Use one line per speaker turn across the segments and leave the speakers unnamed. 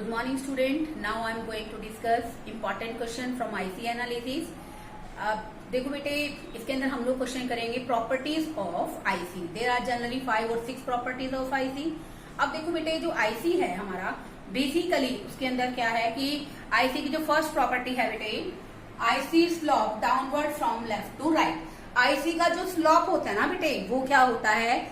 Good morning student. Now I am going to discuss important question from IC analysis. देखो बेटे, इसके अंदर हम लोग क्वेश्चन करेंगे properties of IC. There are generally 5 और 6 प्रॉपर्टीज ऑफ आईसी. अब देखो बेटे, जो आईसी है हमारा बेसिकली उसके अंदर क्या है कि आईसी की जो फर्स्ट प्रॉपर्टी है बेटे, IC slope downward from left to right. IC का जो स्लॉप होता है ना बेटे, वो क्या होता है,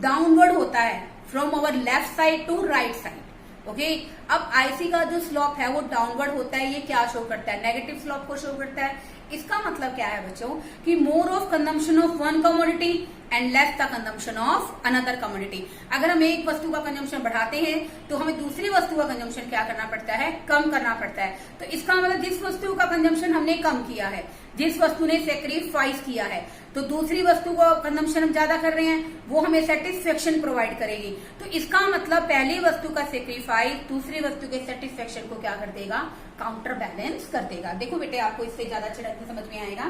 डाउनवर्ड होता है from our left side to right side. Okay, अब आईसी का जो स्लॉप है वो डाउनवर्ड होता है. ये क्या शो करता है, नेगेटिव स्लॉप को शो करता है. इसका मतलब क्या है बच्चों कि more of consumption of one commodity and less the consumption of another commodity. अगर हम एक वस्तु का कंजम्पशन बढ़ाते हैं तो हमें दूसरी वस्तु का कंजम्पशन क्या करना पड़ता है, कम करना पड़ता है. तो इसका मतलब जिस वस्तु का कंजम्पशन हमने कम किया है, जिस वस्तु ने सेक्रीफाइस किया है, तो दूसरी वस्तु का कंजम्पशन हम ज्यादा कर रहे हैं, वो हमें सेटिस्फेक्शन प्रोवाइड करेगी. तो इसका मतलब पहली वस्तु का सेक्रीफाइस दूसरी वस्तु के सेटिस्फेक्शन को क्या कर देगा, काउंटर बैलेंस कर देगा. देखो बेटे, आपको इससे ज्यादा अच्छे ढंग से समझ में आएगा.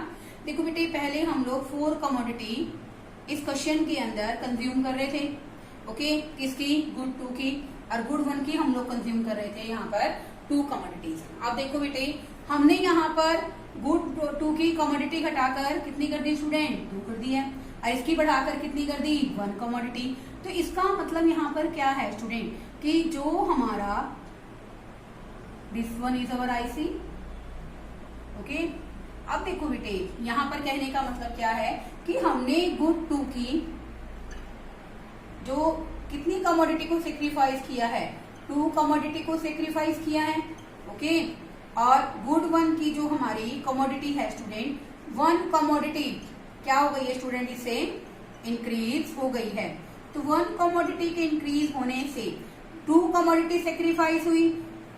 देखो बेटे, पहले हम लोग 4 कमोडिटी इस क्वेश्चन के अंदर कंज्यूम कर रहे थे. ओके, किसकी, गुड 2 की, और गुड 1 की हम लोग कंज्यूम कर रहे थे यहाँ पर 2 कमोडिटीज. अब देखो बेटे, हमने यहाँ पर गुड 2 की कमोडिटी घटाकर कितनी कर दी स्टूडेंट, 2 कर दी है, और इसकी बढ़ाकर कितनी कर दी, 1 कमोडिटी. तो इसका मतलब यहाँ पर क्या है स्टूडेंट कि जो हमारा this one is our IC. Okay, अब देखो बेटे, यहाँ पर कहने का मतलब क्या है कि हमने गुड 2 की जो कितनी कमोडिटी को सेक्रीफाइस किया है, 2 कमोडिटी को सेक्रीफाइस किया है. ओके, और गुड 1 की जो हमारी कमोडिटी है स्टूडेंट, 1 कमोडिटी क्या हो गई है स्टूडेंट, इससे इंक्रीज हो गई है. तो 1 कमोडिटी के इंक्रीज होने से 2 कमोडिटी सेक्रीफाइस हुई.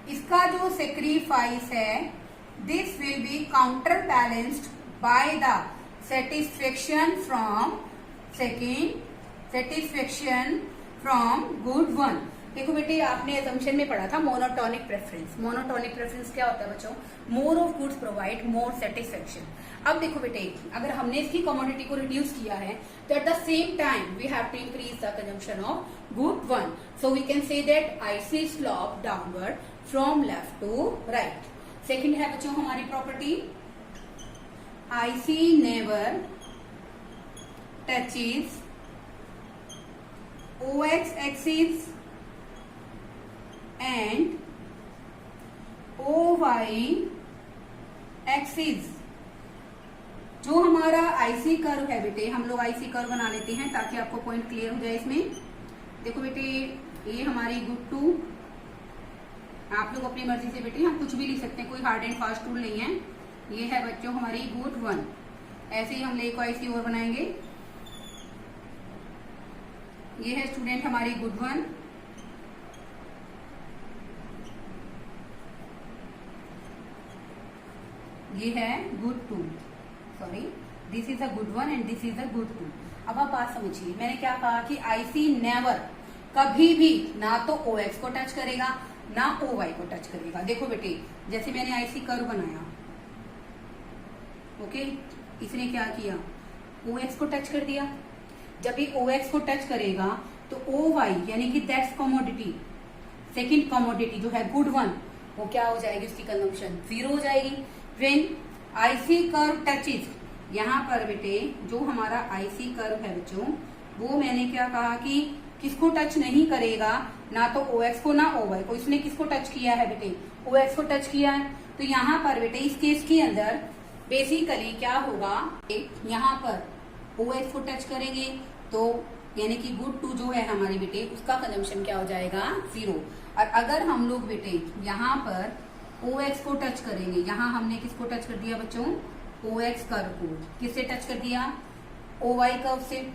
इसका जो सेक्रीफाइस है, this will be counter balanced by the satisfaction from good 1. देखो बेटे, आपने असम्पशन में पढ़ा था मोनोटोनिक प्रेफरेंस. मोनोटोनिक प्रेफरेंस क्या होता है बच्चों, more of goods provide more satisfaction. अब देखो बेटे, अगर हमने इसकी कमोडिटी को रिड्यूस किया है तो at the same time we have to increase the consumption of good 1. So we can say that IC slope downward from left to right. Second है बच्चों हमारी property, IC never touches OX axis and OY axis. जो हमारा IC curve है बेटे, हम लोग IC curve बना लेते हैं ताकि आपको पॉइंट क्लियर हो जाए इसमें. देखो बेटे, ये हमारी गुड 2, आप लोग अपनी मर्जी से बेटे हम कुछ भी लिख सकते हैं, कोई हार्ड एंड फास्ट टूल नहीं है. ये है बच्चों हमारी गुड 1. ऐसे ही हम एक आईसी और बनाएंगे. ये है स्टूडेंट हमारी गुड 1. ये है good 2. Sorry, this is a good 1 and this is a good 2. अब आप बात समझिए, मैंने क्या कहा कि आईसी नेवर, कभी भी ना तो OX को टच करेगा ना OY को टच करेगा. देखो बेटे, जैसे मैंने आईसी कर्व बनाया, ओके, इसने क्या किया, OX को टच कर दिया. जब भी OX को टच करेगा तो OY यानी कि दैट्स कमोडिटी, सेकंड कमोडिटी जो है गुड 1, वो क्या हो जाएगी, उसकी कंजम्पशन 0 हो जाएगी. व्हेन आईसी कर्व टचेज, यहाँ पर बेटे जो हमारा आईसी कर्व है बच्चों, वो मैंने क्या कहा कि किसको टच नहीं करेगा, ना तो OX को ना OY को. इसने किसको टच किया है बेटे, OX को टच किया है. तो यहाँ पर बेटे इस केस के अंदर बेसिकली क्या होगा, यहाँ पर OX को टच करेंगे तो यानी कि गुड 2 जो है हमारी बेटे, उसका कंजम्पशन क्या हो जाएगा, 0. और अगर हम लोग बेटे यहाँ पर OX को टच करेंगे, यहाँ हमने किसको टच कर दिया बच्चों, OX कर्व को. किससे टच कर दिया, OY कर्व से.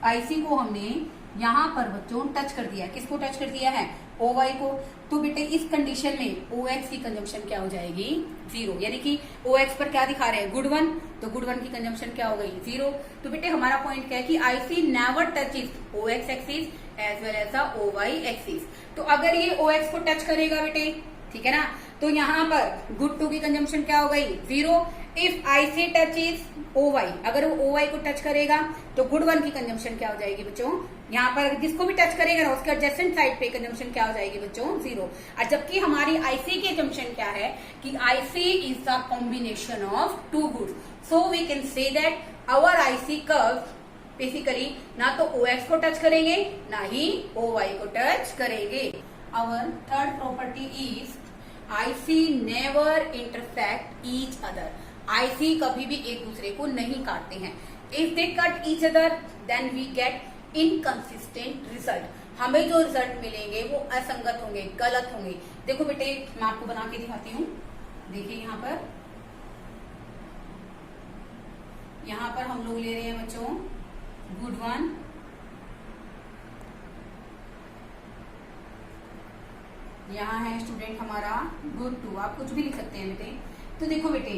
आईसी को हमने यहाँ पर बच्चों टच कर दिया. किसको टच कर दिया है, OY को. तो बेटे इस कंडीशन में OX की कंजम्पशन क्या हो जाएगी, 0. यानी कि OX पर क्या दिखा रहे हैं, गुड 1, तो गुड 1 की कंजम्पशन क्या हो गई, 0. तो बेटे हमारा पॉइंट क्या है कि IC never touches OX axis as well as the OY axis. तो अगर ये OX को टच करेगा बेटे ठीक है ना। तो यहाँ पर गुड टू की कंजम्पशन क्या हो गई 0। इफ आईसी टचेज OY, अगर वो OY को टच करेगा तो गुड 1 की कंजम्पशन क्या हो जाएगी बच्चों, यहाँ पर जिसको भी टच करेगा ना उसके एडजेसेंट साइड पे कंजम्पशन क्या हो जाएगी बच्चों 0। और जबकि हमारी आईसी की कंजम्पशन क्या है कि IC is the combination of two goods, so we can say that our IC curve basically ना तो OX को टच करेंगे ना ही OY को टच करेंगे। Our third property is IC never intersect each other. IC कभी भी एक दूसरे को नहीं काटते हैं। If they cut each other then we get inconsistent result. हमें जो रिजल्ट मिलेंगे वो असंगत होंगे, गलत होंगे। देखो बेटे मैं आपको बना के दिखाती हूँ। देखिए यहाँ पर हम लोग ले रहे हैं बच्चों गुड 1, यहाँ है स्टूडेंट हमारा गुड 2। आप कुछ भी लिख सकते हैं बेटे। तो देखो बेटे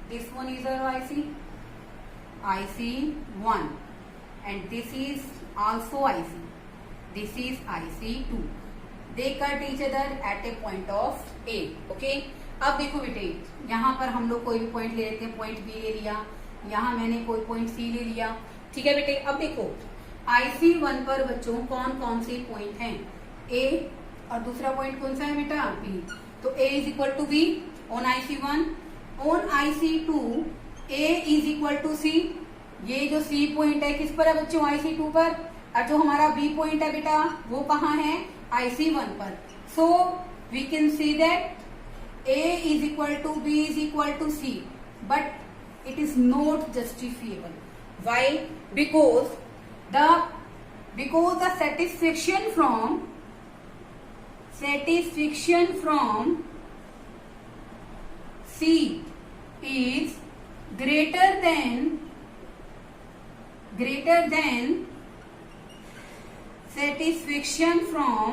this one is IC1 and this is also IC, this is IC2, they cut each other at a point of A, okay। अब देखो बेटे यहाँ पर हम लोग कोई भी पॉइंट ले लेते हैं, पॉइंट B ले लिया, यहाँ मैंने कोई पॉइंट C ले लिया, ठीक है बेटे। अब देखो IC1 पर बच्चों कौन कौन से पॉइंट हैं, A और दूसरा पॉइंट कौन सा है बेटा B। तो A is equal to B on IC1, on IC2 A is equal to C। ये जो C पॉइंट है किस पर है बच्चों IC2 पर, और जो हमारा B पॉइंट है बेटा वो कहाँ है IC1 पर। So we can see that A is equal to B is equal to C, but it is not justifiable. Why? Because the satisfaction from C is greater than satisfaction from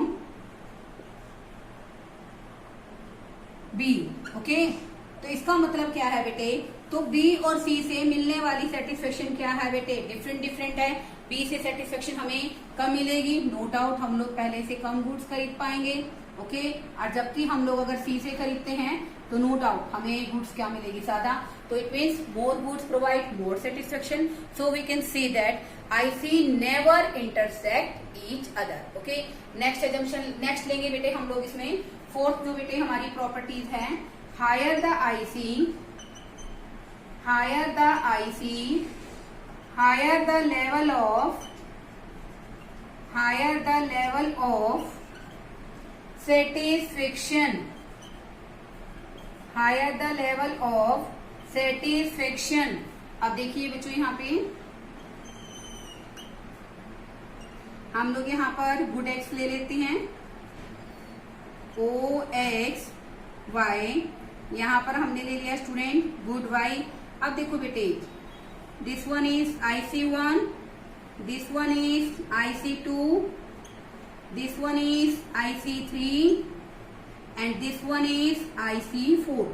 B, okay. तो इसका मतलब क्या है बेटे, तो B और C से मिलने वाली सेटिस्फेक्शन क्या है बेटे, डिफरेंट है। B से सेटिस्फेक्शन हमें कम मिलेगी, नो डाउट हम लोग पहले से कम गुड्स खरीद पाएंगे, ओके। और जबकि हम लोग अगर C से खरीदते हैं तो नो डाउट हमें गुड्स क्या मिलेगी ज्यादा। तो it means more goods provide more satisfaction, so we can see that IC never intersect each other, okay. Next assumption next लेंगे बेटे हम लोग इसमें। फोर्थ जो बेटे हमारी प्रॉपर्टीज है, higher the IC higher the level of satisfaction, higher the level of satisfaction। अब देखिए बच्चों यहाँ पे हम लोग यहाँ पर गुड एक्स ले लेते हैं, OX Y, यहाँ पर हमने ले लिया स्टूडेंट गुड Y। अब देखो बेटे this one is IC1, this one is IC2, this one is IC3 and this one is IC4।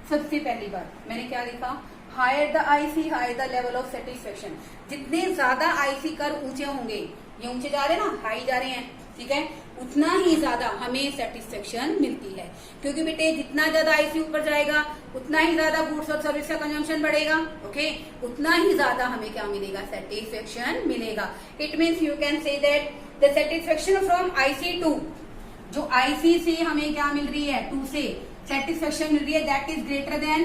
सबसे पहली बात मैंने क्या लिखा, higher the IC higher the level of satisfaction. जितने ज्यादा आईसी कर ऊंचे होंगे, ये ऊंचे जा रहे हैं ना, हाई जा रहे हैं, ठीक है, उतना ही ज्यादा हमें सेटिस्फेक्शन मिलती है। क्योंकि बेटे जितना ज्यादा आईसी ऊपर जाएगा उतना ही ज्यादा गुड्स और सर्विस का कंजम्पशन बढ़ेगा, ओके, उतना ही ज्यादा हमें क्या मिलेगा, सेटिस्फेक्शन मिलेगा। It means you can say that the satisfaction from IC2, जो IC से हमें क्या मिल रही है 2 से सेटिस्फेक्शन मिल रही है, that is greater than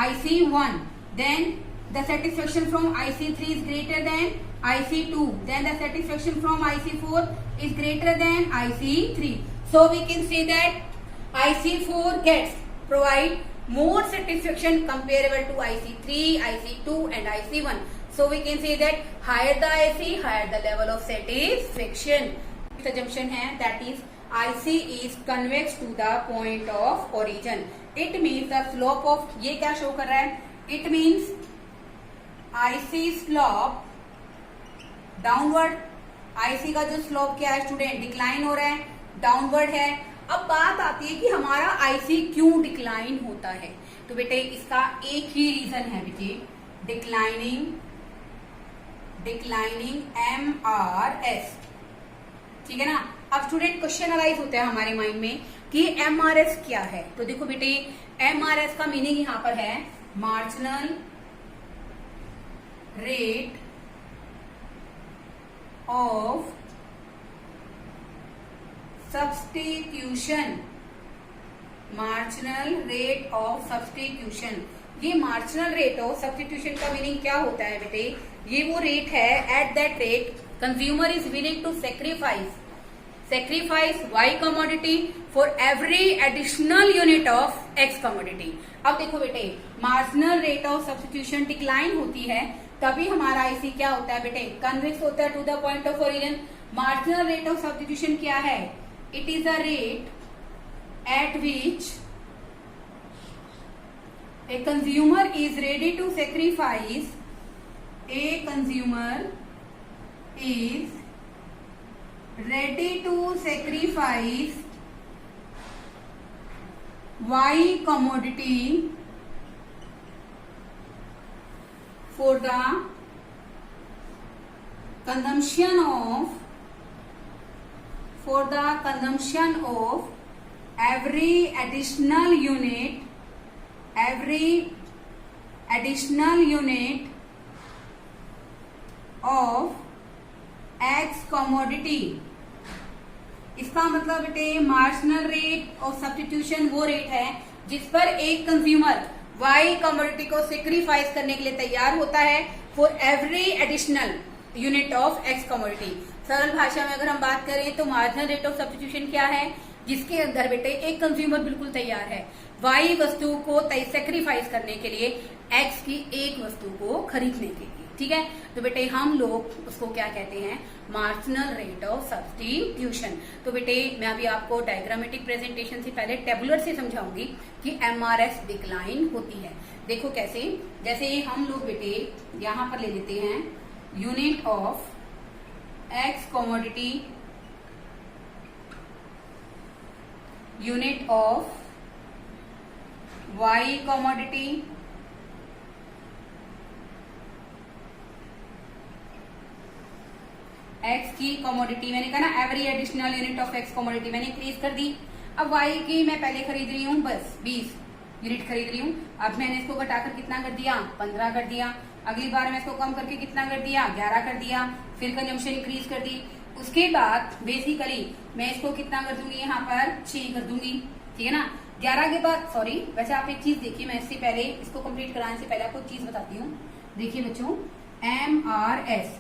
IC1, then the satisfaction from IC3 is greater than IC2, then the satisfaction from IC4 is greater than IC3. So we can say that IC4 gets provide more satisfaction comparable to IC3, IC2 and IC1. So we can say that higher the IC, higher the level of satisfaction. Next assumption है that is IC is convex to the point of origin. It means the slope of, ये क्या show कर रहा है, it means IC slope downward. IC का जो slope क्या है स्टूडेंट, डिक्लाइन हो रहा है, डाउनवर्ड है। अब बात आती है कि हमारा आईसी क्यों डिक्लाइन होता है, तो बेटे इसका एक ही रीजन है बेटे, डिक्लाइनिंग MRS, ठीक है ना। अब स्टूडेंट क्वेश्चन अराइज होता है हमारे माइंड में, कि एमआरएस क्या है। तो देखो बेटे, एमआरएस का मीनिंग यहां पर है marginal rate of substitution. Marginal rate of substitution, ये मार्जिनल रेट ऑफ सब्स्टिट्यूशन का मीनिंग क्या होता है बेटे? ये वो रेट है at that rate consumer is willing to sacrifice Y commodity for every additional unit of X commodity. अब देखो बेटे, marginal rate of substitution decline होती है तभी हमारा आईसी क्या होता है बेटे? कन्वेक्स होता है to the point of origin. Marginal rate of substitution क्या है? It is a rate at which a consumer is ready to sacrifice Y commodity for the consumption of every additional unit of X commodity। इसका मतलब बेटे marginal rate of substitution वो rate है जिस पर एक कंज्यूमर वाई कमोडिटी को sacrifice करने के लिए तैयार होता है for every additional unit of X commodity. सरल भाषा में अगर हम बात करें तो मार्जिनल रेट ऑफ सब्स्टिट्यूशन क्या है? जिसके अंदर बेटे एक कंज्यूमर बिल्कुल तैयार है वाई वस्तु को सेक्रीफाइस करने के लिए एक्स की एक वस्तु को खरीदने के लिए। ठीक है, तो बेटे हम लोग उसको क्या कहते हैं? Marginal rate of substitution. तो बेटे मैं अभी आपको डायग्रामेटिक प्रेजेंटेशन से पहले टेबुलर से समझाऊंगी कि एमआरएस डिक्लाइन होती है। देखो कैसे, जैसे हम लोग बेटे यहां पर ले लेते हैं unit of X commodity, unit of Y commodity, X की कमोडिटी मैंने कहा ना every additional unit of X commodity मैंने इंक्रीज कर दी। अब वाई की मैं पहले खरीद रही हूँ बस 20 यूनिट खरीद रही हूँ। अब मैंने इसको घटाकर कितना कर दिया? 15 कर दिया। अगली बार मैं इसको कम करके कितना कर दिया? 11 कर दिया। फिर कंजम्पशन इंक्रीज कर दी। उसके बाद बेसिकली मैं इसको कितना कर दूंगी? यहाँ पर 6 कर दूंगी। ठीक है ना? 11 के बाद सॉरी, वैसे आप एक चीज देखिए, मैं इससे पहले इसको कंप्लीट कराने से पहले आपको चीज बताती हूँ। देखिए बच्चों, एमआरएस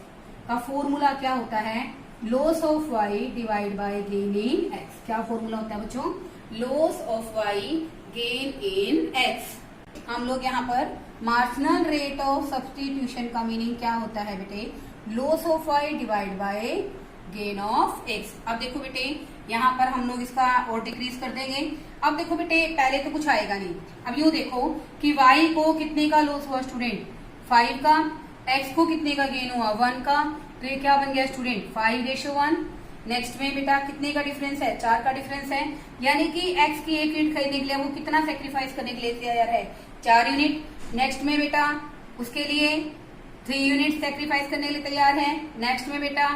का फॉर्मूला क्या होता है? Loss of Y divide by gain in X. क्या फॉर्मूला होता है बच्चों? Loss of Y gain in X. हम लोग यहाँ पर मार्जिनल रेट ऑफ सब्स्टिट्यूशन का मीनिंग क्या होता है बेटे? Loss of Y divide by gain of X. अब देखो बेटे यहाँ पर हम लोग इसका और डिक्रीज कर देंगे। अब देखो बेटे पहले तो कुछ आएगा नहीं। अब यूं देखो कि y को कितने का लॉस हुआ स्टूडेंट? 5 का। x को कितने का गेन हुआ? 1 का। तो ये क्या बन गया स्टूडेंट? 5:1। नेक्स्ट में बेटा कितने का डिफरेंस है? 4 का डिफरेंस है। यानी कि x की एक यूनिट खरीदने के लिए वो कितना सेक्रीफाइस करने के लिए तैयार है? 4 यूनिट। नेक्स्ट में बेटा उसके लिए 3 यूनिट सेक्रीफाइस करने के लिए तैयार है। नेक्स्ट में बेटा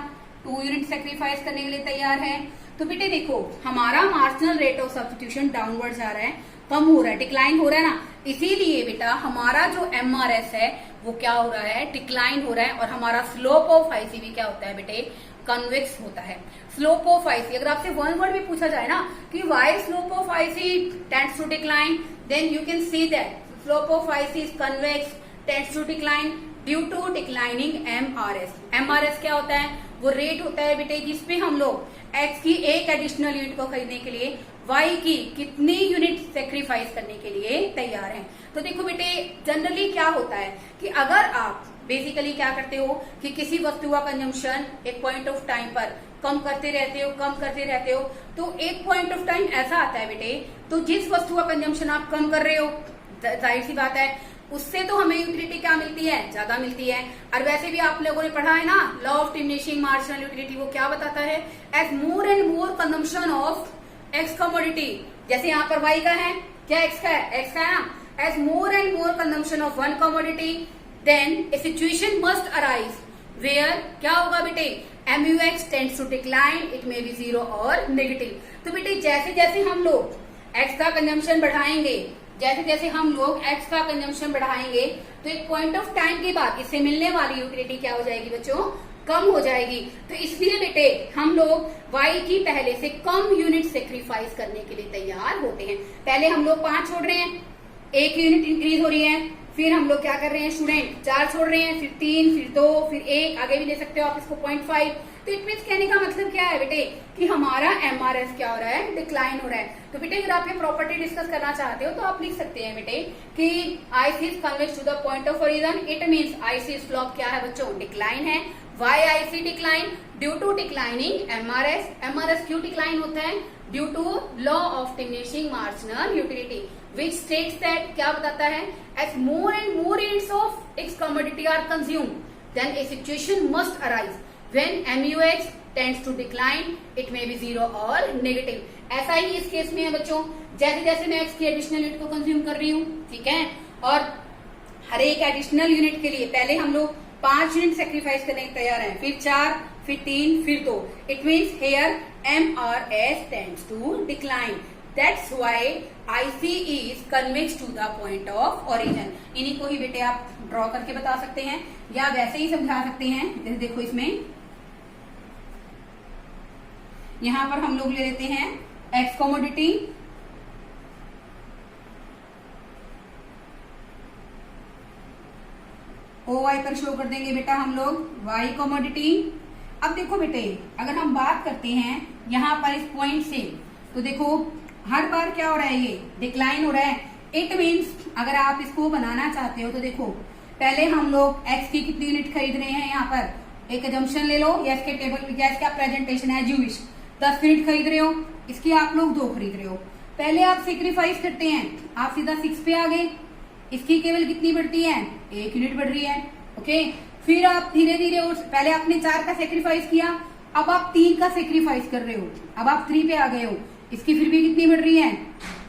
2 यूनिट सेक्रीफाइस करने के लिए तैयार है। तो बेटे देखो हमारा marginal rate of substitution downward जा रहा है, कम हो रहा है, डिक्लाइन हो रहा है ना। इसीलिए बेटा हमारा जो एमआरएस है वो क्या हो रहा है? डिक्लाइन हो रहा है। और हमारा स्लोप ऑफ आईसी भी क्या होता है बेटे? कन्वेक्स होता है। स्लोप ऑफ आईसी, अगर आपसे वन वर्ड भी पूछा जाए ना कि why slope of IC tends to decline, then you can see that slope of IC is convex, tends to decline due to declining MRS. MRS क्या होता है? वो रेट होता है बेटे जिसपे हम लोग एक्स की एक एडिशनल यूनिट को खरीदने के लिए वाई की कितनी यूनिट सेक्रीफाइस करने के लिए तैयार हैं। तो देखो बेटे जनरली क्या होता है कि अगर आप बेसिकली क्या करते हो कि किसी वस्तु का कंजम्पशन एक पॉइंट ऑफ टाइम पर कम करते रहते हो तो एक पॉइंट ऑफ टाइम ऐसा आता है बेटे, तो जिस वस्तु का कंजम्पशन आप कम कर रहे हो जाहिर सी बात है उससे तो हमें यूटिलिटी क्या मिलती है? ज्यादा मिलती है। और वैसे भी आप लोगों ने पढ़ा है ना law of diminishing marginal utility, वो क्या बताता है? As more and more consumption of X commodity, जैसे यहाँ पर वाई का है, क्या एक्स का है? एक्स का है ना। As more and more consumption of one commodity then a situation must arise where क्या होगा बेटे? MUX tends to decline, it may be 0 और नेगेटिव। तो बेटे जैसे जैसे हम लोग x का कंजम्पशन बढ़ाएंगे, जैसे जैसे हम लोग x का कंजम्पशन बढ़ाएंगे, तो एक पॉइंट ऑफ टाइम के बाद इससे मिलने वाली यूटिलिटी क्या हो जाएगी बच्चों, कम हो जाएगी। तो इसलिए बेटे हम लोग y की पहले से कम यूनिट सेक्रीफाइस करने के लिए तैयार होते हैं। पहले हम लोग 5 छोड़ रहे हैं, 1 यूनिट इंक्रीज हो रही है, फिर हम लोग क्या कर रहे हैं स्टूडेंट, 4 छोड़ रहे हैं, फिर 3, फिर 2, फिर 1, आगे भी ले सकते हो आप इसको 0.5। तो इट मीन्स कहने का मतलब क्या है बेटे कि हमारा MRS क्या हो रहा है, डिक्लाइन हो रहा है। तो बेटे अगर आप ये प्रॉपर्टी डिस्कस करना चाहते हो तो आप लिख सकते हैं बेटे कि IC is convex to the point of origin, it means IC slope क्या है बच्चों, डिक्लाइन है। Why IC decline? Due to declining MRS। MRS क्यों डिक्लाइन होता है? Due to law of diminishing marginal utility which states that, क्या बताता है, as more and more units of X commodity are consumed, then a situation must arise when MUX tends to decline, it may be 0 और negative। ऐसा ही इस case में है बच्चों, जैसे जैसे मैं X की एडिशनल यूनिट को कंज्यूम कर रही हूँ, ठीक है, और हर एक एडिशनल यूनिट के लिए पहले हम लोग 5 यूनिट सेक्रीफाइस करने के तैयार हैं, फिर 4, फिर 3, फिर 2। It means here MRS tends to decline। That's why IC is convex to the point of origin। इन्हीं को ही बेटे आप ड्रॉ करके बता सकते हैं या वैसे ही समझा सकते हैं। जैसे देखो इसमें यहां पर हम लोग ले लेते हैं X कमोडिटी, OY पर शो कर देंगे बेटा हम लोग Y कमोडिटी। अब देखो बेटे अगर हम बात करते हैं यहां पर इस पॉइंट से, तो देखो हर बार क्या हो रहा है, ये डिक्लाइन हो रहा है। इट मीन्स अगर आप इसको बनाना चाहते हो तो देखो पहले हम लोग X की कितनी यूनिट खरीद रहे हैं, यहाँ पर एक अजम्पशन ले लो या इसके टेबल या इसका प्रेजेंटेशन है जूविश, 10 यूनिट खरीद रहे हो, इसकी आप लोग 2 खरीद रहे हो। पहले आप सेक्रीफाइस करते हैं, आप सीधा 6 पे आ गए, इसकी केवल कितनी बढ़ती है, 1 यूनिट बढ़ रही है, ओके। फिर आप धीरे धीरे और पहले आपने 4 का सेक्रीफाइस किया, अब आप 3 का सेक्रीफाइस कर रहे हो, अब आप 3 पे आ गए हो, इसकी फिर भी कितनी बढ़ रही है,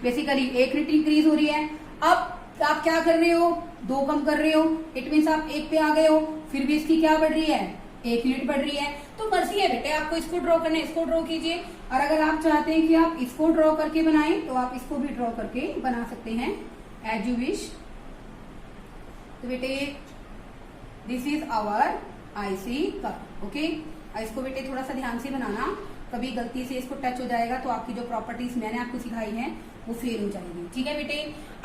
बेसिकली 1 यूनिट इंक्रीज हो रही है। अब आप क्या कर रहे हो, 2 कम कर रहे हो, इट मीन्स आप 1 पे आ गए हो, फिर भी इसकी क्या बढ़ रही है, 1 यूनिट बढ़ रही है। तो मर्जी है बेटे आपको इसको ड्रॉ करना है, इसको ड्रॉ कीजिए, और अगर आप चाहते हैं कि आप इसको ड्रॉ करके बनाएं तो आप इसको भी ड्रॉ करके बना सकते हैं एज यू विश। तो बेटे this is our IC curve, okay. इसको बेटे थोड़ा सा ध्यान से बनाना, कभी गलती से इसको टच हो जाएगा तो आपकी जो प्रॉपर्टीज मैंने आपको सिखाई हैं वो फेल हो जाएगी, ठीक है बेटे।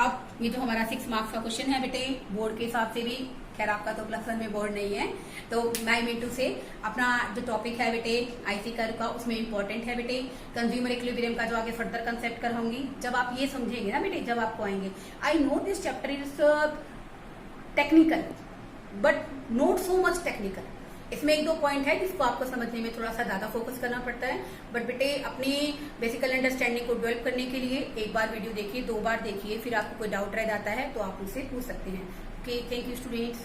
अब ये जो हमारा 6 मार्क्स का क्वेश्चन है बेटे बोर्ड के हिसाब से भी, खैर आपका तो प्लस 1 में बोर्ड नहीं है, तो मैं मीटू से अपना जो टॉपिक है बेटे IC कर्व का उसमें इंपॉर्टेंट है बेटे कंज्यूमर इक्विलिब्रियम का, जो आगे फर्दर कंसेप्ट कराऊंगी। जब आप ये समझेंगे ना बेटे, जब आपको आएंगे, I know this chapter is technical but not so much technical. इसमें 1-2 पॉइंट है जिसको आपको समझने में थोड़ा सा ज्यादा फोकस करना पड़ता है, बट बेटे अपनी बेसिकल अंडरस्टैंडिंग को डेवलप करने के लिए एक बार वीडियो देखिए, 2 बार देखिए, फिर आपको कोई डाउट रह जाता है तो आप मुझसे पूछ सकते हैं। Okay, thank you students.